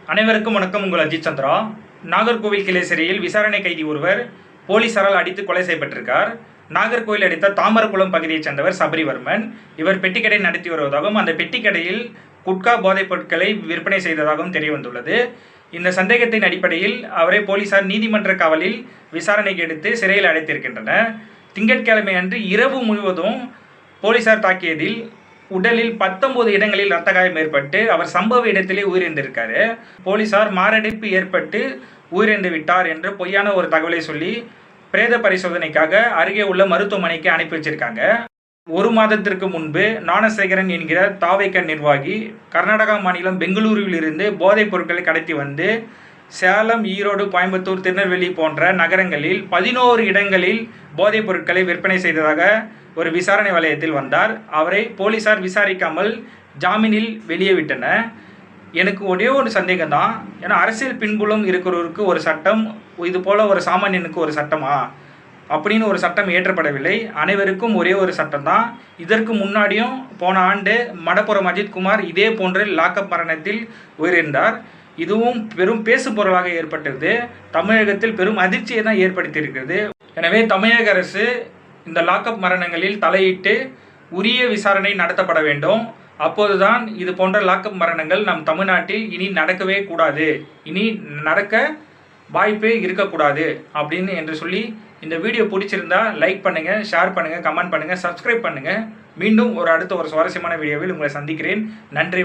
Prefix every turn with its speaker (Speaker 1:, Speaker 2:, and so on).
Speaker 1: அனைவருக்கும் வணக்கம். உங்கள் அஜித் சந்திரா. நாகர்கோவில் கிளை சிறையில் விசாரணை கைதி ஒருவர் போலீசாரால் அடித்து கொலை செய்யப்பட்டிருக்கார். நாகர்கோவில் அடுத்த தாமரக்குளம் பகுதியைச் சேர்ந்தவர் சபரிவர்மன். இவர் பெட்டிக்கடை நடத்தி வருவதாகவும் அந்த பெட்டிக்கடையில் குட்கா போதைப் பொருட்களை விற்பனை செய்ததாகவும் தெரிய வந்துள்ளது. இந்த சந்தேகத்தின் அடிப்படையில் அவரை போலீசார் நீதிமன்ற காவலில் விசாரணைக்கு எடுத்து சிறையில் அடைத்திருக்கின்றனர். திங்கட்கிழமை அன்று இரவு முழுவதும் போலீசார் தாக்கியதில் உடலில் 19 இடங்களில் இரத்த காயம் ஏற்பட்டு அவர் சம்பவ இடத்திலே உயிரிழந்திருக்காரு. போலீசார் மாரடைப்பு ஏற்பட்டு உயிரிழந்து விட்டார் என்று பொய்யான ஒரு தகவலை சொல்லி பிரேத பரிசோதனைக்காக அருகே உள்ள மருத்துவமனைக்கு அனுப்பி வச்சிருக்காங்க. ஒரு மாதத்திற்கு முன்பு ஞானசேகரன் என்கிற தாவேக நிர்வாகி கர்நாடகா மாநிலம் பெங்களூருவில் இருந்து போதைப் பொருட்களை கடத்தி வந்து சேலம், ஈரோடு, கோயம்புத்தூர், திருநெல்வேலி போன்ற நகரங்களில் 11 இடங்களில் போதைப் பொருட்களை விற்பனை செய்ததாக ஒரு விசாரணை வலயத்தில் வந்தார். அவரை போலீசார் விசாரிக்காமல் ஜாமீனில் வெளியே விட்டனர். எனக்கு ஒரே ஒரு சந்தேகம் தான், ஏன்னா அரசியல் பின்புலம் இருக்கிறவருக்கு ஒரு சட்டம், இது போல் ஒரு சாமானியனுக்கு ஒரு சட்டமா அப்படின்னு ஒரு சட்டம் இயற்றப்படவில்லை. அனைவருக்கும் ஒரே ஒரு சட்டம் தான். இதற்கு முன்னாடியும் போன ஆண்டு மடப்புறம் அஜித்குமார் இதே போன்ற லாக்அப் மரணத்தில் உயிரிழந்தார். இதுவும் பெரும் பேசு பொருளாக ஏற்பட்டது. தமிழகத்தில் பெரும் அதிர்ச்சியை தான் ஏற்படுத்தியிருக்கிறது. எனவே தமிழக அரசு இந்த லாக்அப் மரணங்களில் தலையிட்டு உரிய விசாரணை நடத்தப்பட வேண்டும். அப்போதுதான் இது போன்ற லாக்அப் மரணங்கள் நம் தமிழ்நாட்டில் இனி நடக்கவே கூடாது, இனி நடக்க வாய்ப்பே இருக்கக்கூடாது அப்படின்னு என்று சொல்லி இந்த வீடியோ பிடிச்சிருந்தா லைக் பண்ணுங்கள், ஷேர் பண்ணுங்கள், கமெண்ட் பண்ணுங்கள், சப்ஸ்கிரைப் பண்ணுங்கள். மீண்டும் அடுத்த ஒரு சுவாரஸ்யமான வீடியோவில் உங்களை சந்திக்கிறேன். நன்றி.